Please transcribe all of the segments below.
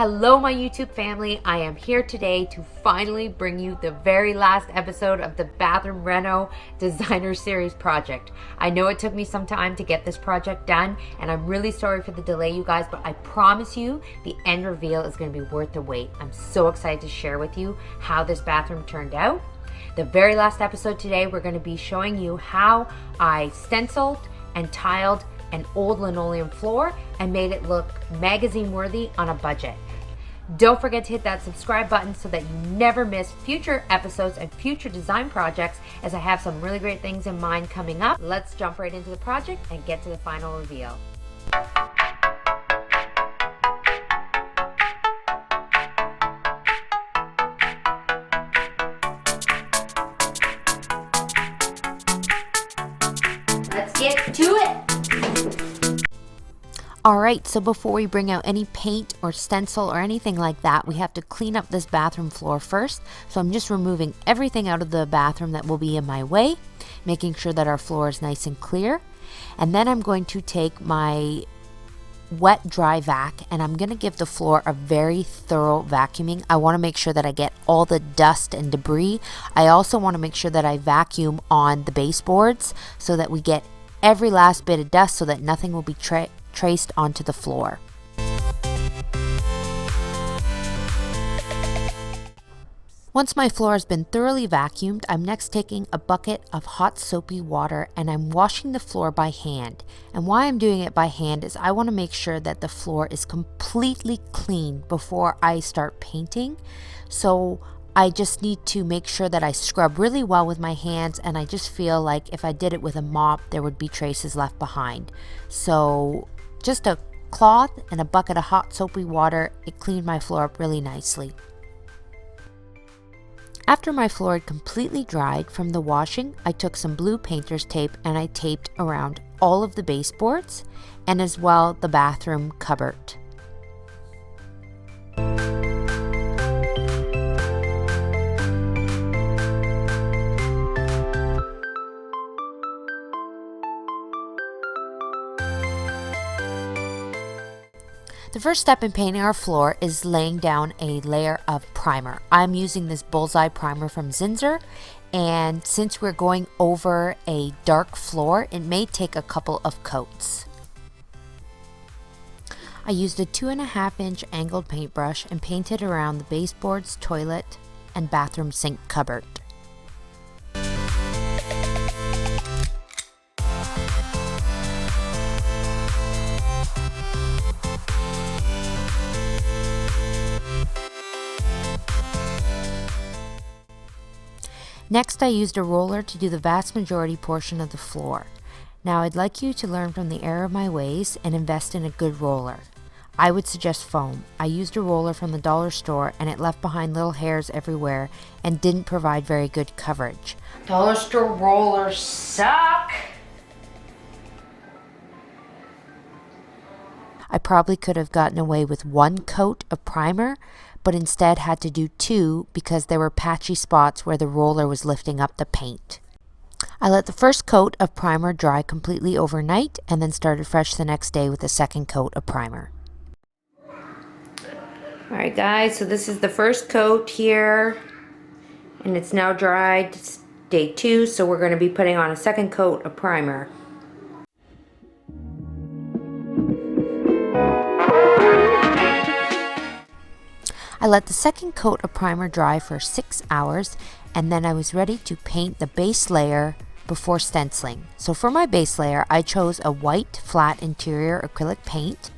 Hello my YouTube family, I am here today to finally bring you the very last episode of the Bathroom Reno Designer Series project. I know it took me some time to get this project done and I'm really sorry for the delay you guys, but I promise you the end reveal is going to be worth the wait. I'm so excited to share with you how this bathroom turned out. The very last episode today we're going to be showing you how I stenciled and tiled an old linoleum floor and made it look magazine worthy on a budget. Don't forget to hit that subscribe button so that you never miss future episodes and future design projects, as I have some really great things in mind coming up. Let's jump right into the project and get to the final reveal. Let's get to it. Alright, so before we bring out any paint or stencil or anything like that, we have to clean up this bathroom floor first. So I'm just removing everything out of the bathroom that will be in my way, making sure that our floor is nice and clear. And then I'm going to take my wet dry vac and I'm going to give the floor a very thorough vacuuming. I want to make sure that I get all the dust and debris. I also want to make sure that I vacuum on the baseboards so that we get every last bit of dust so that nothing will be traced onto the floor. Once my floor has been thoroughly vacuumed, I'm next taking a bucket of hot soapy water and I'm washing the floor by hand. And why I'm doing it by hand is I want to make sure that the floor is completely clean before I start painting. So I just need to make sure that I scrub really well with my hands, and I just feel like if I did it with a mop there would be traces left behind. So just a cloth and a bucket of hot soapy water, it cleaned my floor up really nicely. After my floor had completely dried from the washing, I took some blue painter's tape and I taped around all of the baseboards and as well the bathroom cupboard. The first step in painting our floor is laying down a layer of primer. I'm using this bullseye primer from Zinsser, and since we're going over a dark floor, it may take a couple of coats. I used a 2.5-inch angled paintbrush and painted around the baseboards, toilet, and bathroom sink cupboard. Next, I used a roller to do the vast majority portion of the floor. Now, I'd like you to learn from the error of my ways and invest in a good roller. I would suggest foam. I used a roller from the dollar store and it left behind little hairs everywhere and didn't provide very good coverage. Dollar store rollers suck! I probably could have gotten away with one coat of primer, but instead had to do 2 because there were patchy spots where the roller was lifting up the paint. I let the first coat of primer dry completely overnight and then started fresh the next day with a second coat of primer. Alright guys, so this is the first coat here and it's now dried. It's day 2, so we're going to be putting on a second coat of primer. I let the second coat of primer dry for 6 hours and then I was ready to paint the base layer before stenciling. So for my base layer I chose a white flat interior acrylic paint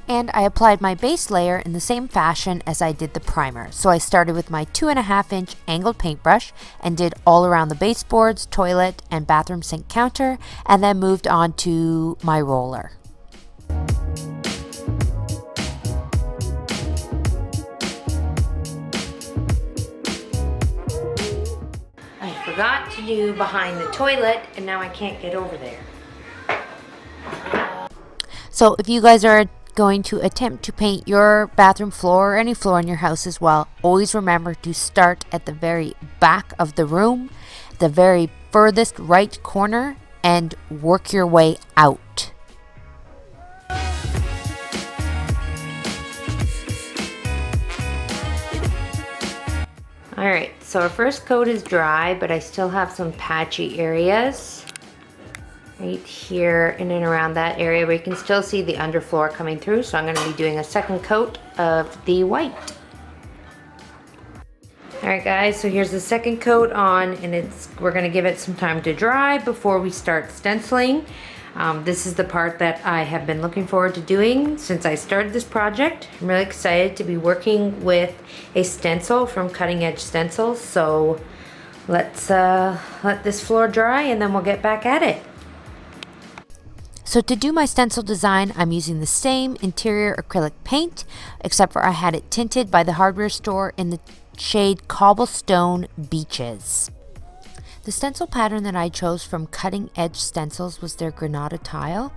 and I applied my base layer in the same fashion as I did the primer. So I started with my 2.5-inch angled paintbrush and did all around the baseboards, toilet, and bathroom sink counter, and then moved on to my roller. Forgot to do behind the toilet and now I can't get over there. So if you guys are going to attempt to paint your bathroom floor or any floor in your house as well, always remember to start at the very back of the room, the very furthest right corner, and work your way out. So our first coat is dry, but I still have some patchy areas right here in and around that area where you can still see the underfloor coming through. So I'm going to be doing a second coat of the white. Alright guys, so here's the second coat on, and we're going to give it some time to dry before we start stenciling. This is the part that I have been looking forward to doing since I started this project. I'm really excited to be working with a stencil from Cutting Edge Stencils. So let's let this floor dry and then we'll get back at it. So to do my stencil design, I'm using the same interior acrylic paint, except for I had it tinted by the hardware store in the shade Cobblestone Beaches. The stencil pattern that I chose from Cutting Edge Stencils was their Granada tile.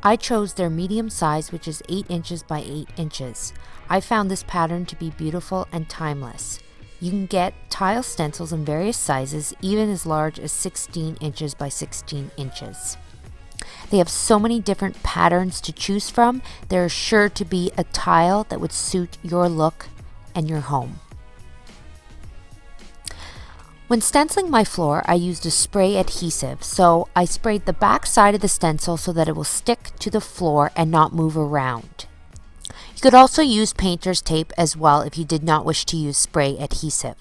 I chose their medium size, which is 8 inches by 8 inches. I found this pattern to be beautiful and timeless. You can get tile stencils in various sizes, even as large as 16 inches by 16 inches. They have so many different patterns to choose from. There is sure to be a tile that would suit your look and your home. When stenciling my floor, I used a spray adhesive, so I sprayed the back side of the stencil so that it will stick to the floor and not move around. You could also use painter's tape as well if you did not wish to use spray adhesive.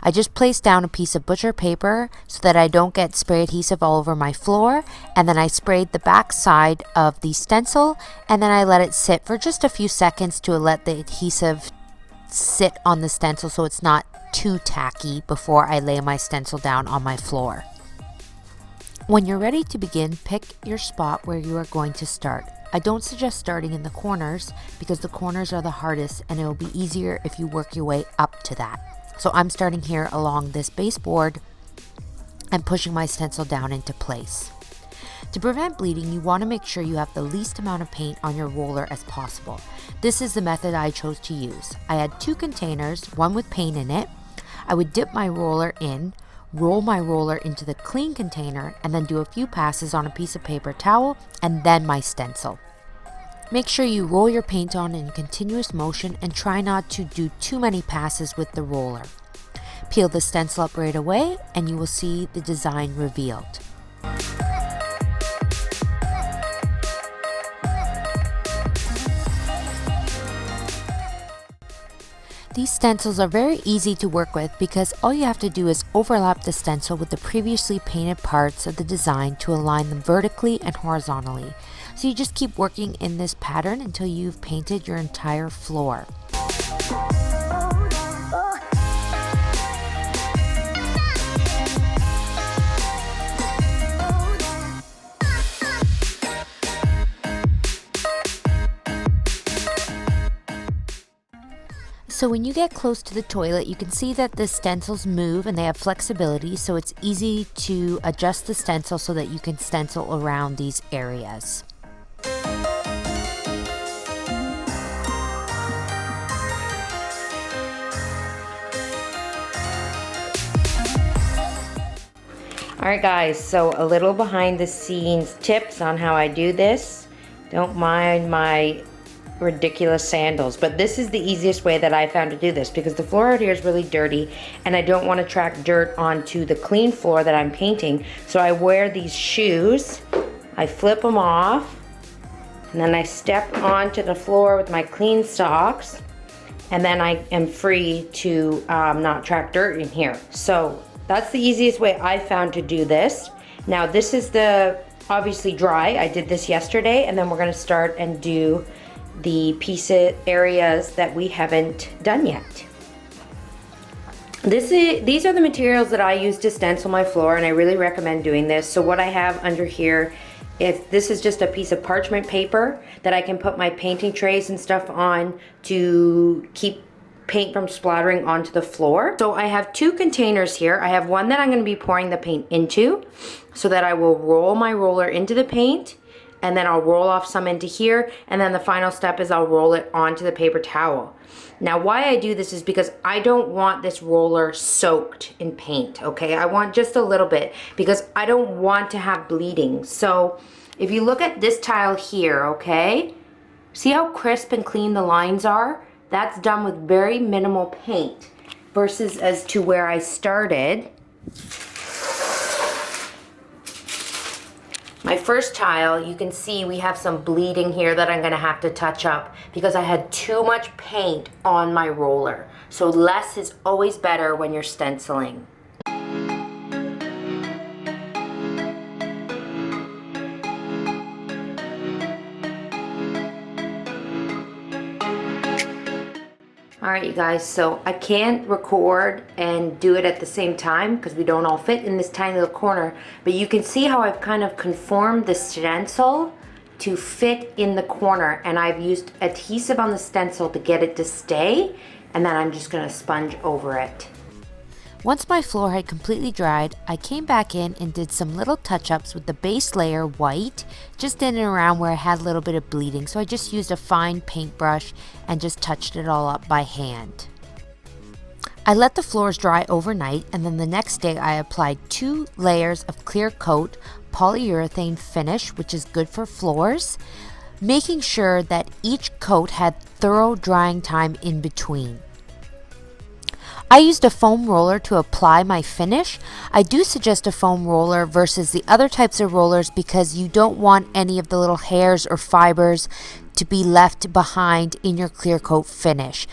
I just placed down a piece of butcher paper so that I don't get spray adhesive all over my floor, and then I sprayed the back side of the stencil, and then I let it sit for just a few seconds to let the adhesive sit on the stencil so it's not too tacky before I lay my stencil down on my floor. When you're ready to begin, pick your spot where you are going to start. I don't suggest starting in the corners because the corners are the hardest and it will be easier if you work your way up to that. So I'm starting here along this baseboard and pushing my stencil down into place. To prevent bleeding, you want to make sure you have the least amount of paint on your roller as possible. This is the method I chose to use. I had 2 containers, one with paint in it. I would dip my roller in, roll my roller into the clean container, and then do a few passes on a piece of paper towel, and then my stencil. Make sure you roll your paint on in continuous motion and try not to do too many passes with the roller. Peel the stencil up right away and you will see the design revealed. These stencils are very easy to work with because all you have to do is overlap the stencil with the previously painted parts of the design to align them vertically and horizontally. So you just keep working in this pattern until you've painted your entire floor. So when you get close to the toilet, you can see that the stencils move and they have flexibility, so it's easy to adjust the stencil so that you can stencil around these areas. Alright guys, so a little behind the scenes tips on how I do this. Don't mind my ridiculous sandals, but this is the easiest way that I found to do this because the floor out here is really dirty and I don't want to track dirt onto the clean floor that I'm painting. So I wear these shoes, I flip them off, and then I step onto the floor with my clean socks, and then I am free to not track dirt in here. So that's the easiest way I found to do this. Now this is the obviously dry. I did this yesterday, and then we're going to start and do the areas that we haven't done yet. These are the materials that I use to stencil my floor, and I really recommend doing this. So what I have under here, this is just a piece of parchment paper that I can put my painting trays and stuff on to keep paint from splattering onto the floor. So I have 2 containers here. I have one that I'm going to be pouring the paint into so that I will roll my roller into the paint, and then I'll roll off some into here, and then the final step is I'll roll it onto the paper towel. Now why I do this is because I don't want this roller soaked in paint, okay? I want just a little bit because I don't want to have bleeding. So if you look at this tile here, okay? See how crisp and clean the lines are? That's done with very minimal paint. versus as to where I started. My first tile, you can see we have some bleeding here that I'm gonna have to touch up because I had too much paint on my roller. So less is always better when you're stenciling. All right, you guys, so I can't record and do it at the same time because we don't all fit in this tiny little corner, but you can see how I've kind of conformed the stencil to fit in the corner, and I've used adhesive on the stencil to get it to stay, and then I'm just gonna sponge over it. Once my floor had completely dried, I came back in and did some little touch-ups with the base layer white, just in and around where I had a little bit of bleeding. So I just used a fine paintbrush and just touched it all up by hand. I let the floors dry overnight, and then the next day I applied 2 layers of clear coat polyurethane finish, which is good for floors, making sure that each coat had thorough drying time in between. I used a foam roller to apply my finish. I do suggest a foam roller versus the other types of rollers because you don't want any of the little hairs or fibers to be left behind in your clear coat finish.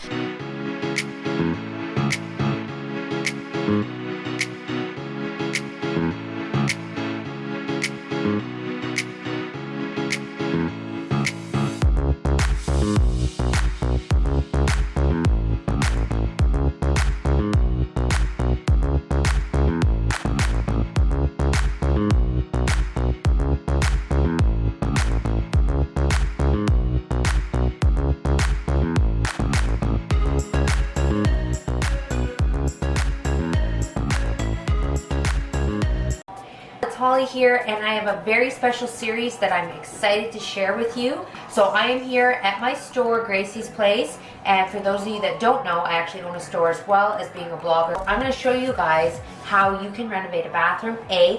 Holly here, and I have a very special series that I'm excited to share with you. So I am here at my store, Gracie's Place, and for those of you that don't know, I actually own a store as well as being a blogger. I'm going to show you guys how you can renovate a bathroom,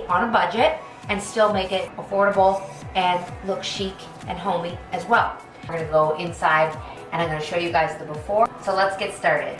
on a budget, and still make it affordable and look chic and homey as well. We're going to go inside and I'm going to show you guys the before. So let's get started.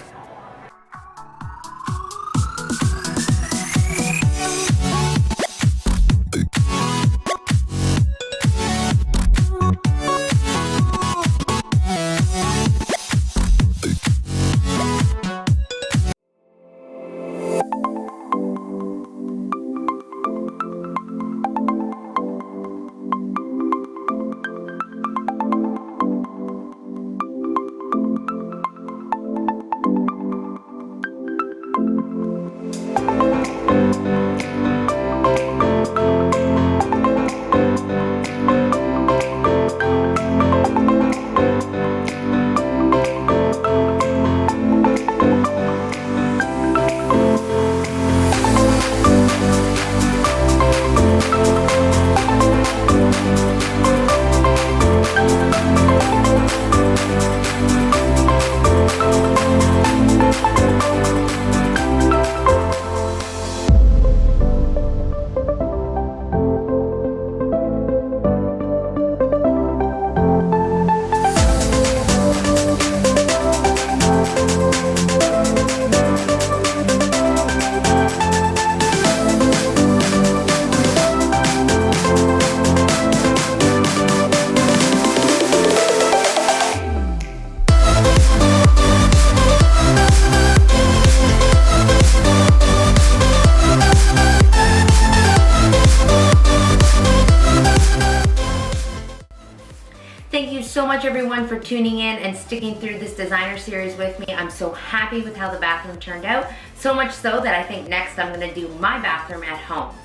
Thank you so much everyone for tuning in and sticking through this designer series with me. I'm so happy with how the bathroom turned out, so much so that I think next I'm going to do my bathroom at home.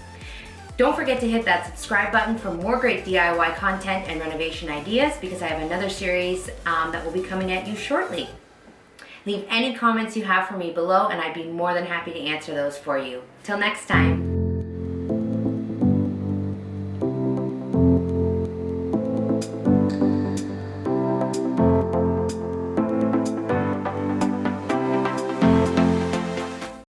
Don't forget to hit that subscribe button for more great DIY content and renovation ideas, because I have another series that will be coming at you shortly. Leave any comments you have for me below and I'd be more than happy to answer those for you. Till next time.